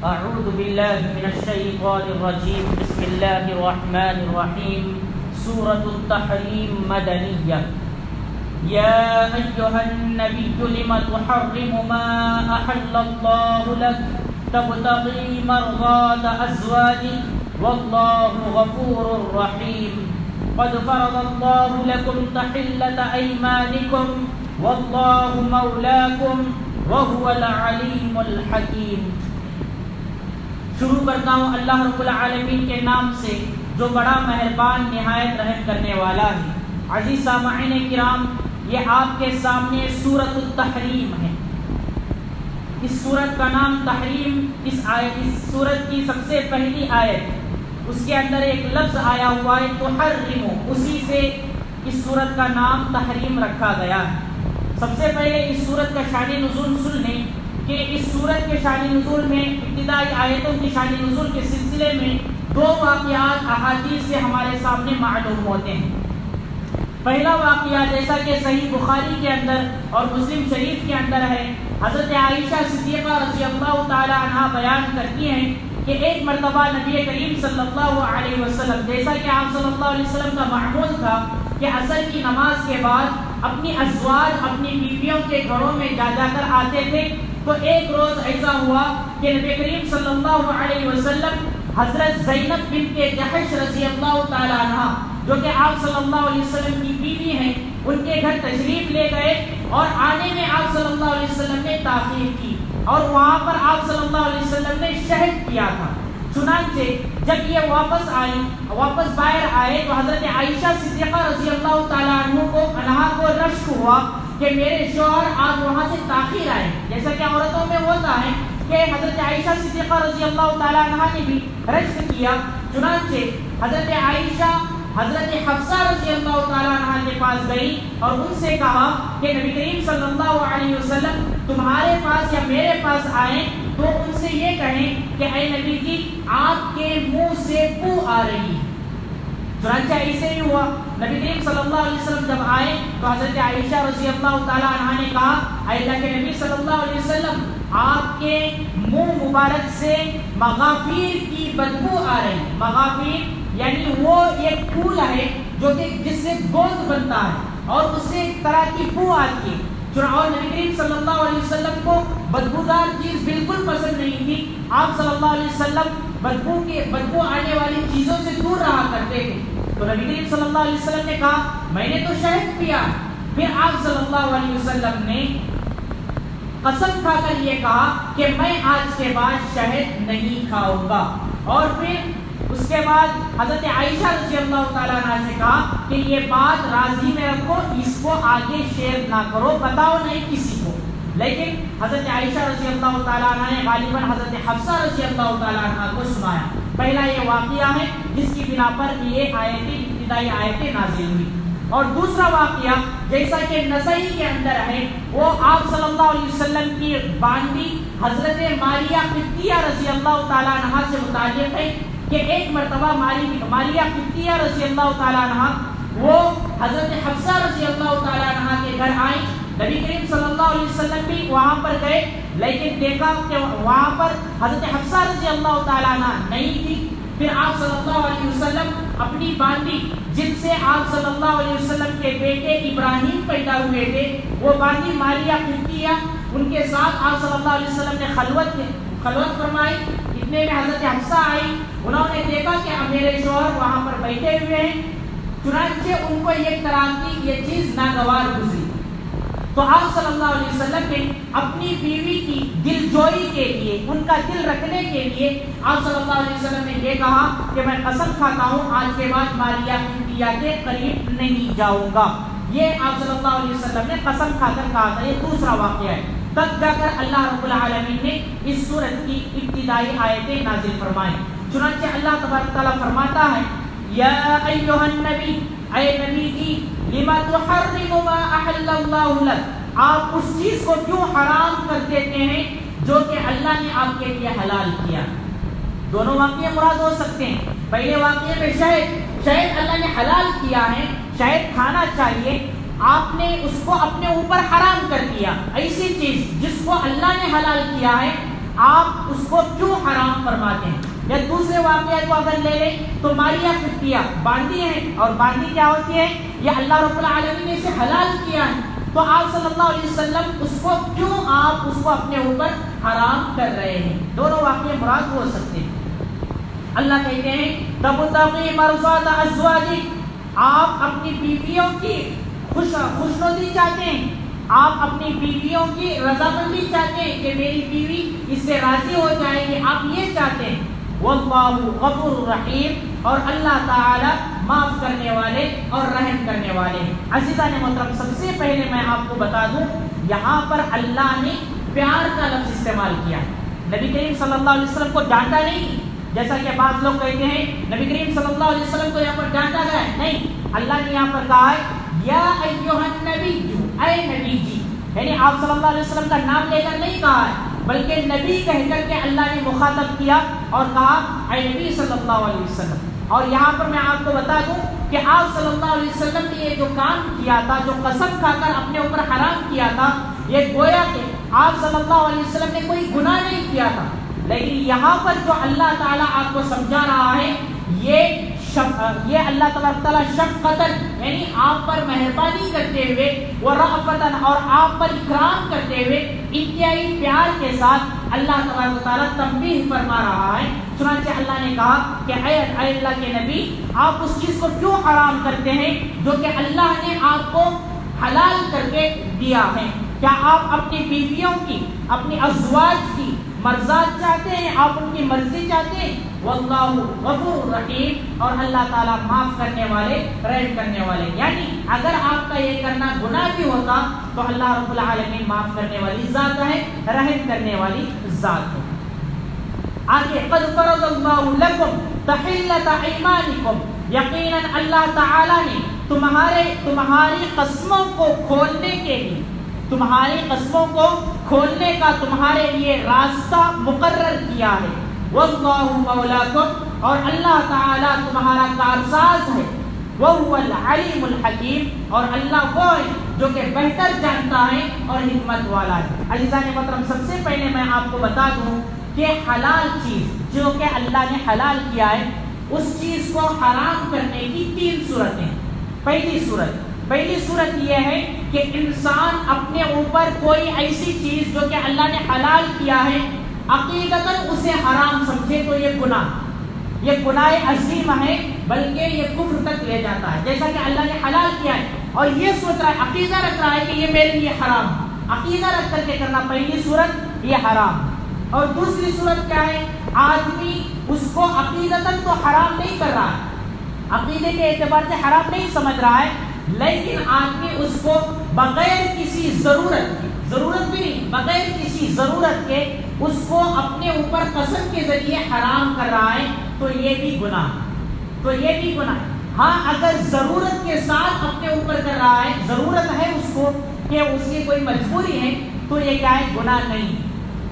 اعوذ باللہ من الشیطان الرجیم بسم اللہ الرحمن الرحیم سورۃ التحریم مدنیہ یا ایھا النبی لم تحرم ما احل اللہ لک تبتغی مرضات ازواجک واللہ غفور رحیم قد فرض اللہ لکم تحلۃ ایمانکم واللہ مولاکم وهو العلیم الحکیم۔ شروع کرتا ہوں اللہ رب العالمین کے نام سے جو بڑا مہربان نہایت رحم کرنے والا ہے۔ عزیز سامعین کرام، یہ آپ کے سامنے سورۃ التحریم ہے۔ اس سورت کا نام تحریم، اس سورت کی سب سے پہلی آیت، اس کے اندر ایک لفظ آیا ہوا ہے تحرم، اسی سے اس سورت کا نام تحریم رکھا گیا ہے۔ سب سے پہلے اس سورت کا شان نزول سن لیں کہ اس سورت کے شان نزول میں ابتدائی آیتوں کی شان نزول کے سلسلے میں دو واقعات احادیث سے ہمارے سامنے معلوم ہوتے ہیں۔ پہلا واقعہ جیسا کہ صحیح بخاری کے اندر اور مسلم شریف کے اندر ہے، حضرت عائشہ صدیقہ رضی اللہ تعالی عنہا بیان کرتی ہیں کہ ایک مرتبہ نبی کریم صلی اللہ علیہ وسلم، جیسا کہ آپ صلی اللہ علیہ وسلم کا معمول تھا کہ عصر کی نماز کے بعد اپنی ازواج، اپنی بیویوں کے گھروں میں جا کر آتے تھے، تو ایک روز ایسا ہوا کہ نبی کریم صلی اللہ علیہ وسلم حضرت زینب بنت جحش رضی اللہ تعالی عنہ، جو کہ آپ صلی اللہ علیہ وسلم کی بیوی ہیں، ان کے گھر تشریف لے گئے اور آنے میں آپ صلی اللہ علیہ وسلم نے تاخیر کی اور وہاں پر آپ صلی اللہ علیہ وسلم نے شہد کیا تھا۔ چنانچہ جب یہ واپس باہر آئے تو حضرت عائشہ صدیقہ رضی اللہ تعالیٰ عنہا کو رشک ہوا کہ میرے شوہر آج وہاں سے تاخیر آئے، جیسا کہ عورتوں میں ہوتا ہے کہ حضرت عائشہ صدیقہ رضی اللہ تعالیٰ عنہا نے بھی رشک کیا۔ چنانچہ حضرت عائشہ حضرت حفصہ رضی اللہ تعالیٰ عنہ کے پاس گئی اور ان سے کہا کہ نبی کریم صلی اللہ علیہ وسلم تمہارے پاس یا میرے پاس آئیں تو ان سے یہ کہیں کہ اے نبی جی، آپ کے منہ سے بو آ رہی ہے۔ چنانچہ ایسے ہی ہوا، نبی کریم صلی اللہ علیہ وسلم جب آئے تو حضرت عائشہ رضی اللہ تعالیٰ عنہ نے کہا اے اللہ کے نبی صلی اللہ علیہ وسلم، آپ کے منہ مبارک سے مغافیر کی بدبو آ رہی ہے۔ مغافیر یعنی وہ ایک پھول ہے جو کہ جس سے گوند بنتا ہے اور اس سے ایک طرح کی بو آتی ہے۔ اور نبی کریم صلی اللہ علیہ وسلم کو بدبودار چیز بالکل پسند نہیں تھی۔ آپ صلی اللہ علیہ وسلم بدبو آنے والی چیزوں سے دور رہا کرتے تھے۔ تو نبی کریم صلی اللہ علیہ وسلم نے کہا میں نے تو شہد پیا۔ پھر آپ صلی اللہ علیہ وسلم نے قسم کھا کر یہ کہا کہ میں آج کے بعد شہد نہیں کھاؤں گا۔ اور پھر اس کے بعد حضرت عائشہ رضی اللہ تعالیٰ عنہ سے کہا کہ یہ بات راضی میں رکھو، اس کو آگے شیئر نہ کرو، بتاؤ نہیں کسی کو۔ لیکن حضرت عائشہ رضی اللہ تعالیٰ عنہ نے غالباً حضرت حفصہ رضی اللہ تعالیٰ عنہ کو سنایا۔ پہلا یہ واقعہ ہے جس کی بنا پر یہ ابتدائی آیتیں نازل ہوئی۔ اور دوسرا واقعہ جیسا کہ نسائی کے اندر ہے، وہ آپ صلی اللہ علیہ وسلم کی باندی حضرت ماریہ قبطیہ رضی اللہ تعالیٰ عنہ سے متعلق ہے کہ ایک مرتبہ ماریہ قبطیہ رضی اللہ تعالیٰ عنہ وہ حضرت حفصہ رضی اللہ تعالیٰ عنہ کے گھر آئیں۔ نبی کریم صلی اللہ علیہ وسلم بھی وہاں پر گئے، لیکن دیکھا کہ وہاں پر حضرت حفصہ رضی اللہ تعالیٰ عنہ نہیں تھی۔ پھر آپ صلی اللہ علیہ وسلم اپنی باندی، جن سے آپ صلی اللہ علیہ وسلم کے بیٹے ابراہیم پیدا ہوئے تھے، وہ باندی ماریہ قبطیہ، ان کے ساتھ آپ صلی اللہ علیہ وسلم نے خلوت فرمائی۔ اتنے میں حضرت حفصہ آئی، انہوں نے دیکھا کہ میرے شوہر وہاں پر بیٹھے ہوئے ہیں۔ چنانچہ ان کو ایک طرح کی یہ چیز ناگوار گزری، تو آپ صلی اللہ علیہ وسلم نے اپنی بیوی کی دل جوئی کے لیے، ان کا دل رکھنے کے لیے آپ صلی اللہ علیہ وسلم نے یہ کہا کہ میں قسم کھاتا ہوں آج کے بعد ماریہ قبطیہ کے قریب نہیں جاؤں گا۔ یہ آپ صلی اللہ علیہ وسلم نے قسم کھا کر کہا تھا۔ یہ دوسرا واقعہ ہے۔ تب جا کر اللہ رب العالمین نے اس سورت کی ابتدائی آیتیں نازل فرمائیں۔ چنانچہ اللہ تبارک تعالیٰ فرماتا ہے یا ایھا النبی، اے نبی جی، لما تحرم ما احل اللہ لک، آپ اس چیز کو کیوں حرام کر دیتے ہیں جو کہ اللہ نے آپ کے لیے حلال کیا۔ دونوں واقعے مراد ہو سکتے ہیں۔ پہلے واقعے میں شہد اللہ نے حلال کیا ہے، شہد کھانا چاہیے، آپ نے اس کو اپنے اوپر حرام کر دیا۔ ایسی چیز جس کو اللہ نے حلال کیا ہے آپ اس کو کیوں حرام فرماتے ہیں؟ یا دوسرے واقعات کو اگر لے لیں تو ماریہ قبطیہ باندی ہیں، اور باندی کیا ہوتی ہے؟ یہ اللہ رب العالمین نے اسے حلال کیا ہے، تو آپ صلی اللہ علیہ وسلم اس کو کیوں آپ اس کو اپنے اوپر حرام کر رہے ہیں؟ دونوں واقعے مراد ہو سکتے ہیں۔ اللہ کہتے ہیں تبتغی مرضات ازواجک، آپ اپنی بیویوں کی خوشنودی چاہتے ہیں، آپ اپنی بیویوں کی رضامندی چاہتے ہیں کہ میری بیوی اس سے راضی ہو جائے گی، آپ یہ چاہتے ہیں۔ واللہ غفور رحیم، اور اللہ تعالی معاف کرنے والے اور رحم کرنے والے ہیں۔ عزیزان محترم، سب سے پہلے میں آپ کو بتا دوں یہاں پر اللہ نے پیار کا لفظ استعمال کیا، نبی کریم صلی اللہ علیہ وسلم کو ڈانٹا نہیں، جیسا کہ بعض لوگ کہتے ہیں نبی کریم صلی اللہ علیہ وسلم کو یہاں پر ڈانٹا گیا ہے، نہیں، اللہ نے یہاں پر کہا ہے یا ایھا النبی، اے نبی جی، یعنی آپ صلی اللہ علیہ وسلم کا نام لے کر نہیں کہا ہے، بلکہ نبی کہہ کر کے اللہ نے مخاطب کیا اور کہا اے نبی صلی اللہ علیہ وسلم۔ اور یہاں پر میں آپ کو بتا دوں کہ آپ صلی اللہ علیہ وسلم نے یہ جو کام کیا تھا، جو قسم کھا کر اپنے اوپر حرام کیا تھا، یہ گویا کہ آپ صلی اللہ علیہ وسلم نے کوئی گناہ نہیں کیا تھا، لیکن یہاں پر جو اللہ تعالیٰ آپ کو سمجھا رہا ہے یہ اللہ تبارک تعالیٰ شفقتاً، یعنی آپ پر مہربانی کرتے ہوئے، ورأفتاً، اور آپ پر اکرام کرتے ہوئے انتہائی پیار کے ساتھ اللہ تبارک تعالیٰ تنبیہ فرما رہا ہے۔ چنانچہ اللہ نے کہا کہ اے اللہ کے نبی، آپ اس چیز کو کیوں حرام کرتے ہیں جو کہ اللہ نے آپ کو حلال کر کے دیا ہے؟ کیا آپ اپنی بیویوں کی، اپنی ازواج کی مرضات چاہتے ہیں؟ آپ ان کی مرضی چاہتے ہیں؟ واللہ غفور رحیم، اور اللہ تعالیٰ معاف کرنے والے، رحم کرنے والے، یعنی اگر آپ کا یہ کرنا گناہ بھی ہوتا تو اللہ رب العالمین معاف کرنے والی ذات ہے، رحم کرنے والی ذات ہے۔ آگے قد فرض اللہ لکم تحلۃ ایمانکم، یقیناً اللہ تعالیٰ نے تمہاری قسموں کو کھولنے کے لیے، تمہاری قسموں کو کھولنے کا تمہارے لیے راستہ مقرر کیا ہے۔ واللہ مولاکم، اور اللہ تعالیٰ تمہارا کارساز ہے۔ وہو العلیم الحکیم، اور اللہ وہ ہے جو کہ بہتر جانتا ہے اور حکمت والا ہے۔ عزیزان محترم، سب سے پہلے میں آپ کو بتا دوں کہ حلال چیز جو کہ اللہ نے حلال کیا ہے، اس چیز کو حرام کرنے کی 3 صورتیں۔ پہلی صورت یہ ہے کہ انسان اپنے اوپر کوئی ایسی چیز جو کہ اللہ نے حلال کیا ہے عقیدتاً اسے حرام سمجھے، تو یہ گناہ عظیم ہے، بلکہ یہ کفر تک لے جاتا ہے۔ جیسا کہ اللہ نے حلال کیا ہے اور یہ سوچ رہا ہے، عقیدہ رکھ رہا ہے کہ یہ میرے لیے حرام ہے، عقیدہ رکھ کر کے کرنا، پہلی صورت یہ حرام۔ اور دوسری صورت کیا ہے؟ آدمی اس کو عقیدتاً تو حرام نہیں کر رہا ہے، عقیدے کے اعتبار سے حرام نہیں سمجھ رہا ہے، لیکن آدمی اس کو بغیر کسی ضرورت بھی نہیں، بغیر کسی ضرورت کے اس کو اپنے اوپر قسم کے ذریعے حرام کر رہا ہے، تو یہ بھی گناہ ہے۔ ہاں، اگر ضرورت کے ساتھ اپنے اوپر کر رہا ہے، ضرورت ہے اس کو کہ اس کی کوئی مجبوری ہے، تو یہ کیا ہے؟ گناہ نہیں۔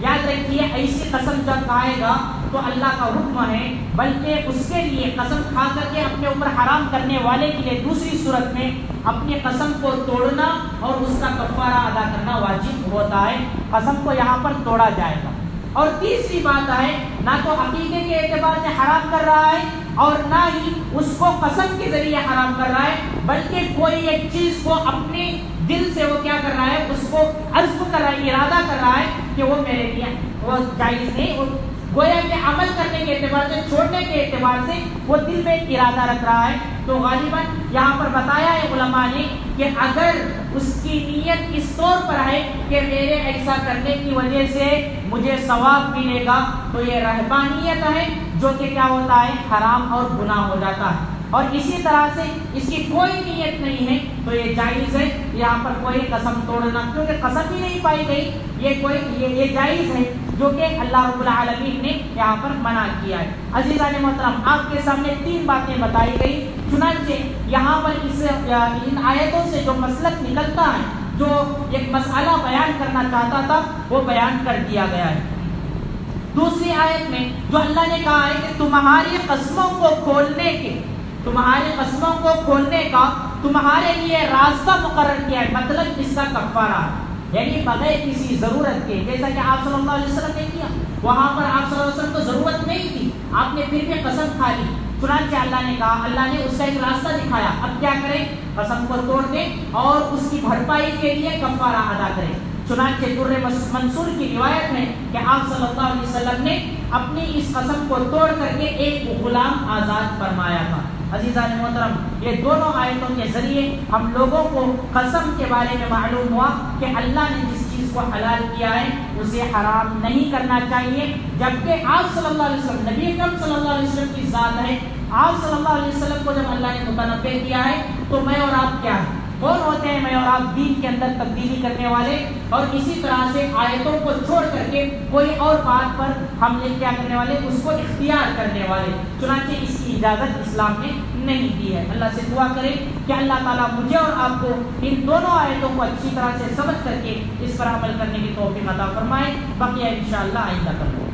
یاد رکھیے، ایسی قسم جب کھائے گا تو اللہ کا حکم ہے، بلکہ اس کے لیے قسم کھا کر کے اپنے اوپر حرام کرنے والے کے لیے دوسری صورت میں اپنی قسم کو توڑنا اور اس کا کفارہ ادا کرنا واجب ہوتا ہے۔ قسم کو یہاں پر توڑا جائے گا۔ اور تیسری بات ہے، نہ تو عقیدے کے اعتبار سے حرام کر رہا ہے اور نہ ہی اس کو قسم کے ذریعے حرام کر رہا ہے، بلکہ کوئی ایک چیز کو اپنے دل سے وہ کیا کر رہا ہے، اس کو عزم کر رہا ہے، ارادہ کر رہا ہے کہ وہ میرے لیے وہ جائز نہیں، گویا کہ عمل کرنے کے اعتبار سے، چھوڑنے کے اعتبار سے وہ دل میں ارادہ رکھ رہا ہے۔ تو غالباً یہاں پر بتایا ہے علماء نے کہ اگر اس کی نیت اس طور پر ہے کہ میرے ایسا کرنے کی وجہ سے مجھے ثواب ملے گا، تو یہ رہبانیت ہے، جو کہ کیا ہوتا ہے؟ حرام اور گناہ ہو جاتا ہے۔ اور اسی طرح سے اس کی کوئی نیت نہیں ہے تو یہ جائز ہے، یہاں پر کوئی قسم توڑنا، کیونکہ قسم ہی نہیں پائی گئی، یہ جائز ہے، جو کہ اللہ رب العالمین نے یہاں پر منع کیا ہے۔ عزیزان محترم، آپ کے سامنے 3 باتیں بتائی گئی، چنانچہ یہاں پر ان آیتوں سے جو مسلک نکلتا ہے، جو ایک مسئلہ بیان کرنا چاہتا تھا، وہ بیان کر دیا گیا ہے۔ دوسری آیت میں جو اللہ نے کہا ہے کہ تمہاری قسموں کو کھولنے کا تمہارے لیے راستہ مقرر کیا ہے، مطلب اس کا کفارہ ہے۔ یعنی بغیر کسی ضرورت کے، جیسا کہ آپ صلی اللہ علیہ وسلم نے کیا۔ وہاں پر آپ صلی اللہ علیہ وسلم کو ضرورت نہیں تھی، آپ نے پھر بھی قسم کھا لی، چنانچہ اللہ نے کہا، اللہ نے اس کا ایک راستہ دکھایا، اب کیا کریں؟ قسم کو توڑ دیں اور اس کی بھرپائی کے لیے کفارہ ادا کریں۔ چنانچہ در منصور کی روایت ہے کہ آپ صلی اللہ علیہ وسلم نے اپنی اس قسم کو توڑ کر کے ایک غلام آزاد فرمایا تھا۔ عزیزان محترم، یہ دونوں آیتوں کے ذریعے ہم لوگوں کو قسم کے بارے میں معلوم ہوا کہ اللہ نے جس چیز کو حلال کیا ہے اسے حرام نہیں کرنا چاہیے، جبکہ آپ صلی اللہ علیہ وسلم، نبی اکرم صلی اللہ علیہ وسلم کی ذات ہے، آپ صلی اللہ علیہ وسلم کو جب اللہ نے متنبہ کیا ہے تو میں اور آپ کیا ہیں؟ کون ہوتے ہیں میں اور آپ؟ دین کے اندر تبدیلی کرنے والے، اور اسی طرح سے آیتوں کو چھوڑ کر کے کوئی اور بات پر ہم نے کیا کرنے والے؟ اس کو اختیار کرنے والے۔ چنانچہ اس کی اجازت اسلام نے نہیں دی ہے۔ اللہ سے دعا کریں کہ اللہ تعالیٰ مجھے اور آپ کو ان دونوں آیتوں کو اچھی طرح سے سمجھ کر کے اس پر عمل کرنے کی توفیق عطا فرمائے۔ بقیہ انشاءاللہ آئندہ کریں۔